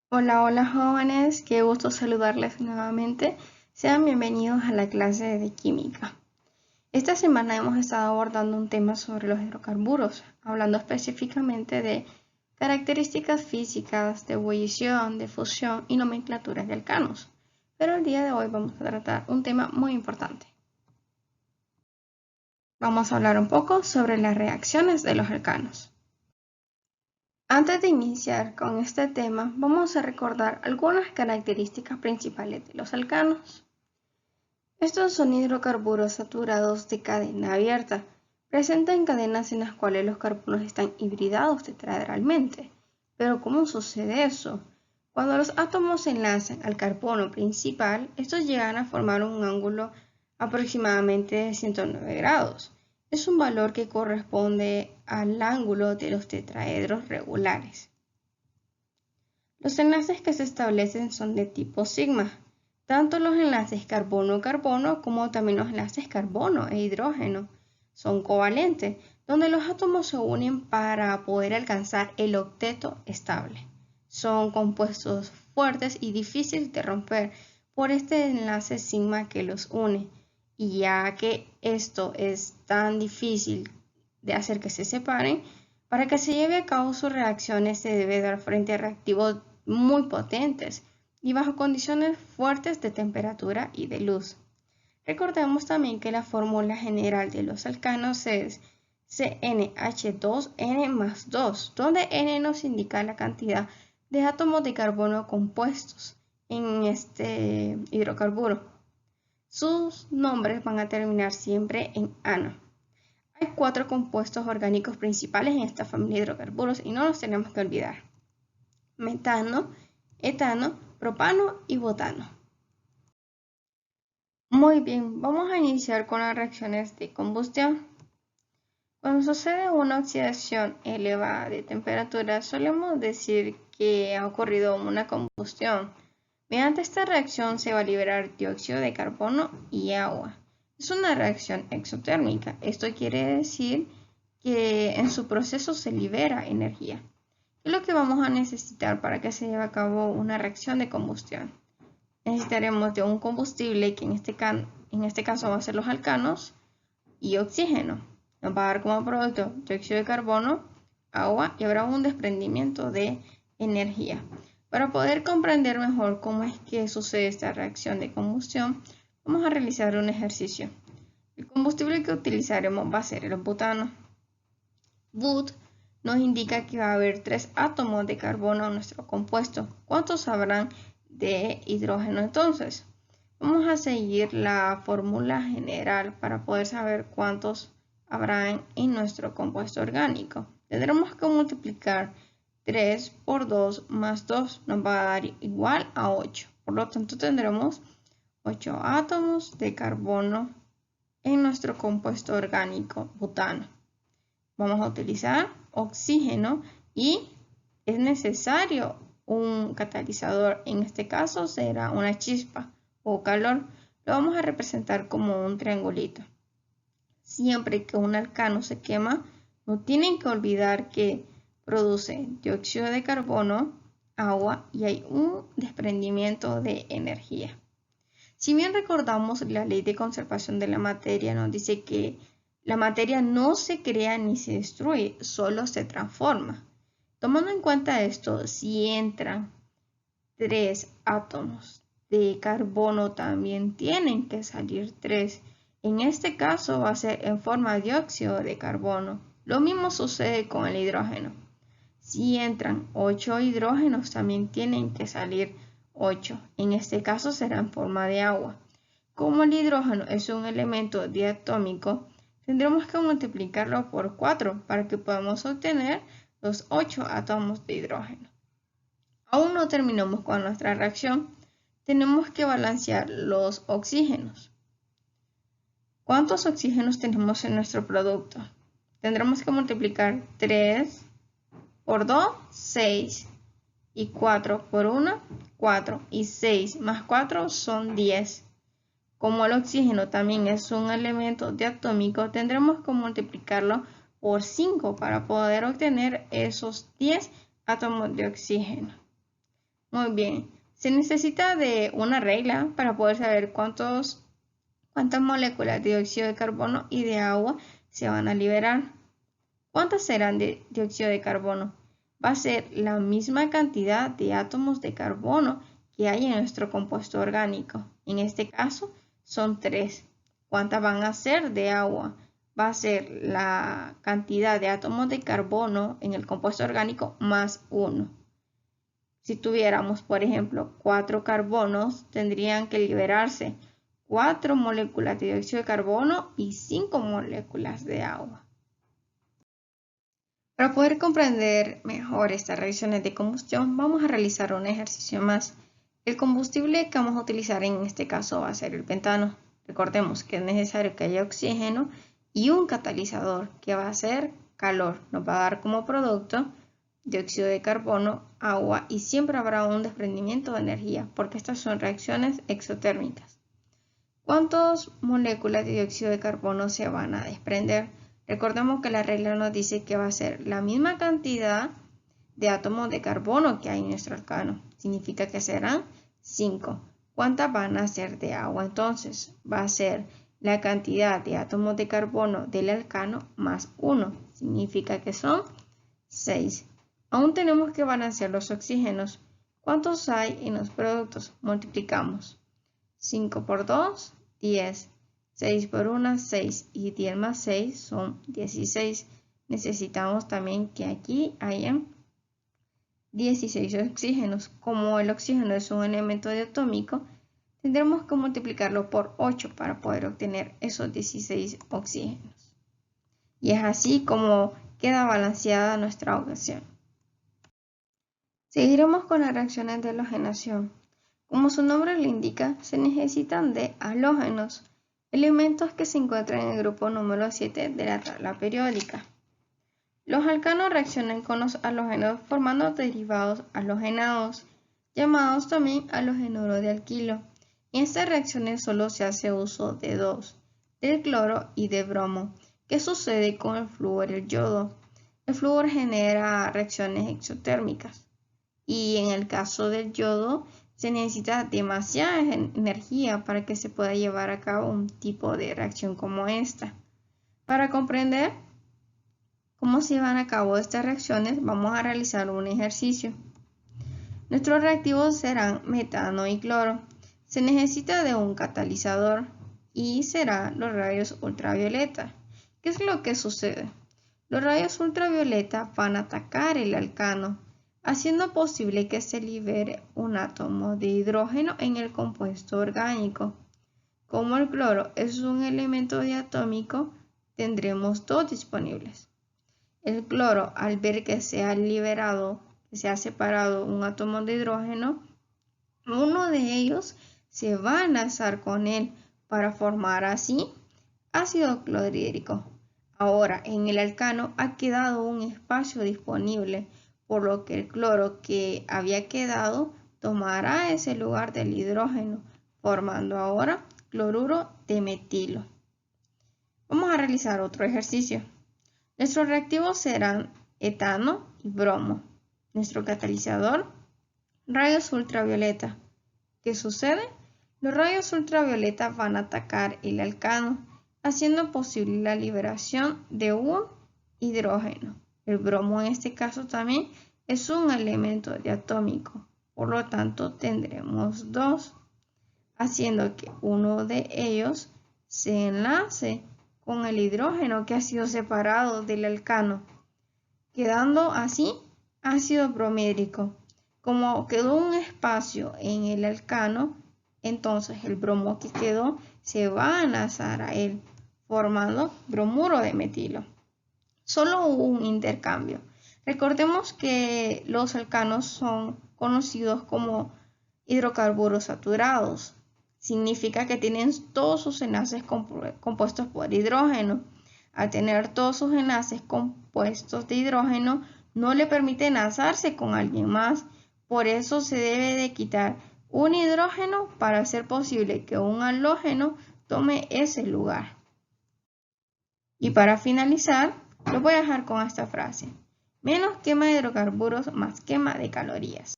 Hola, hola jóvenes, qué gusto saludarles nuevamente. Sean bienvenidos a la clase de química. Esta semana hemos estado abordando un tema sobre los hidrocarburos, hablando específicamente de características físicas de ebullición, de fusión y nomenclaturas de alcanos. Pero el día de hoy vamos a tratar un tema muy importante. Vamos a hablar un poco sobre las reacciones de los alcanos. Antes de iniciar con este tema, vamos a recordar algunas características principales de los alcanos. Estos son hidrocarburos saturados de cadena abierta. Presentan cadenas en las cuales los carbonos están hibridados tetraederalmente. Pero ¿cómo sucede eso? Cuando los átomos se enlazan al carbono principal, estos llegan a formar un ángulo aproximadamente de 109 grados. Es un valor que corresponde al ángulo de los tetraedros regulares. Los enlaces que se establecen son de tipo sigma, tanto los enlaces carbono-carbono como también los enlaces carbono e hidrógeno son covalentes, donde los átomos se unen para poder alcanzar el octeto estable. Son compuestos fuertes y difíciles de romper por este enlace sigma que los une, y ya que esto es tan difícil de hacer que se separen, para que se lleve a cabo sus reacciones se debe dar frente a reactivos muy potentes y bajo condiciones fuertes de temperatura y de luz. Recordemos también que la fórmula general de los alcanos es CnH2n más 2, donde n nos indica la cantidad de átomos de carbono compuestos en este hidrocarburo. Sus nombres van a terminar siempre en ano. Hay 4 compuestos orgánicos principales en esta familia de hidrocarburos y no los tenemos que olvidar: metano, etano, propano y butano. Muy bien, vamos a iniciar con las reacciones de combustión. Cuando sucede una oxidación elevada de temperatura, solemos decir que ha ocurrido una combustión. Mediante esta reacción se va a liberar dióxido de carbono y agua. Es una reacción exotérmica. Esto quiere decir que en su proceso se libera energía. ¿Qué es lo que vamos a necesitar para que se lleve a cabo una reacción de combustión? Necesitaremos de un combustible que en este caso va a ser los alcanos y oxígeno. Nos va a dar como producto dióxido de carbono, agua y habrá un desprendimiento de energía. Para poder comprender mejor cómo es que sucede esta reacción de combustión, vamos a realizar un ejercicio. El combustible que utilizaremos va a ser el butano. But nos indica que va a haber 3 átomos de carbono en nuestro compuesto. ¿Cuántos habrán de hidrógeno entonces? Vamos a seguir la fórmula general para poder saber cuántos habrán en nuestro compuesto orgánico. Tendremos que multiplicar 3 por 2 más 2 nos va a dar igual a 8. Por lo tanto, tendremos 8 átomos de carbono en nuestro compuesto orgánico butano. Vamos a utilizar oxígeno y es necesario un catalizador. En este caso será una chispa o calor. Lo vamos a representar como un triangulito. Siempre que un alcano se quema, no tienen que olvidar que produce dióxido de carbono, agua y hay un desprendimiento de energía. Si bien recordamos, la ley de conservación de la materia nos dice que la materia no se crea ni se destruye, solo se transforma. Tomando en cuenta esto, si entran 3 átomos de carbono, también tienen que salir 3. En este caso va a ser en forma de dióxido de carbono. Lo mismo sucede con el hidrógeno. Si entran 8 hidrógenos, también tienen que salir 8. En este caso será en forma de agua. Como el hidrógeno es un elemento diatómico, tendremos que multiplicarlo por 4 para que podamos obtener los 8 átomos de hidrógeno. Aún no terminamos con nuestra reacción. Tenemos que balancear los oxígenos. ¿Cuántos oxígenos tenemos en nuestro producto? Tendremos que multiplicar 3 por 2, 6. Y 4 por 1, 4. Y 6 más 4 son 10. Como el oxígeno también es un elemento diatómico, tendremos que multiplicarlo por 5 para poder obtener esos 10 átomos de oxígeno. Muy bien. Se necesita de una regla para poder saber cuántas moléculas de dióxido de carbono y de agua se van a liberar. ¿Cuántas serán de dióxido de carbono? Va a ser la misma cantidad de átomos de carbono que hay en nuestro compuesto orgánico. En este caso son 3. ¿Cuántas van a ser de agua? Va a ser la cantidad de átomos de carbono en el compuesto orgánico más 1. Si tuviéramos, por ejemplo, 4 carbonos, tendrían que liberarse 4 moléculas de dióxido de carbono y 5 moléculas de agua. Para poder comprender mejor estas reacciones de combustión, vamos a realizar un ejercicio más. El combustible que vamos a utilizar en este caso va a ser el pentano. Recordemos que es necesario que haya oxígeno y un catalizador que va a ser calor. Nos va a dar como producto dióxido de carbono, agua y siempre habrá un desprendimiento de energía porque estas son reacciones exotérmicas. ¿Cuántas moléculas de dióxido de carbono se van a desprender? Recordemos que la regla nos dice que va a ser la misma cantidad de átomos de carbono que hay en nuestro alcano. Significa que serán 5. ¿Cuántas van a ser de agua? Entonces va a ser la cantidad de átomos de carbono del alcano más 1. Significa que son 6. Aún tenemos que balancear los oxígenos. ¿Cuántos hay en los productos? Multiplicamos. 5 por 2, 10. 6 por 1, 6 y 10 más 6 son 16. Necesitamos también que aquí hayan 16 oxígenos. Como el oxígeno es un elemento diatómico, tendremos que multiplicarlo por 8 para poder obtener esos 16 oxígenos. Y es así como queda balanceada nuestra ecuación. Seguiremos con las reacciones de halogenación. Como su nombre lo indica, se necesitan de halógenos, elementos que se encuentran en el grupo número 7 de la tabla periódica. Los alcanos reaccionan con los halógenos formando derivados halogenados, llamados también halogenuro de alquilo. En estas reacciones solo se hace uso de dos, del cloro y de bromo. ¿Qué sucede con el flúor y el yodo? El flúor genera reacciones exotérmicas y en el caso del yodo se necesita demasiada energía para que se pueda llevar a cabo un tipo de reacción como esta. Para comprender cómo se llevan a cabo estas reacciones, vamos a realizar un ejercicio. Nuestros reactivos serán metano y cloro. Se necesita de un catalizador y serán los rayos ultravioleta. ¿Qué es lo que sucede? Los rayos ultravioleta van a atacar el alcano, haciendo posible que se libere un átomo de hidrógeno en el compuesto orgánico. Como el cloro es un elemento diatómico, tendremos dos disponibles. El cloro, al ver que se ha separado un átomo de hidrógeno, uno de ellos se va a enlazar con él para formar así ácido clorhídrico. Ahora, en el alcano ha quedado un espacio disponible, por lo que el cloro que había quedado tomará ese lugar del hidrógeno, formando ahora cloruro de metilo. Vamos a realizar otro ejercicio. Nuestros reactivos serán etano y bromo. Nuestro catalizador, rayos ultravioleta. ¿Qué sucede? Los rayos ultravioleta van a atacar el alcano, haciendo posible la liberación de un hidrógeno. El bromo en este caso también es un elemento diatómico, por lo tanto tendremos dos, haciendo que uno de ellos se enlace con el hidrógeno que ha sido separado del alcano, quedando así ácido bromídrico. Como quedó un espacio en el alcano, entonces el bromo que quedó se va a enlazar a él, formando bromuro de metilo. Solo hubo un intercambio. Recordemos que los alcanos son conocidos como hidrocarburos saturados. Significa que tienen todos sus enlaces compuestos por hidrógeno. Al tener todos sus enlaces compuestos de hidrógeno, no le permite enlazarse con alguien más. Por eso se debe de quitar un hidrógeno para hacer posible que un halógeno tome ese lugar. Y para finalizar, lo voy a dejar con esta frase. Menos quema de hidrocarburos, más quema de calorías.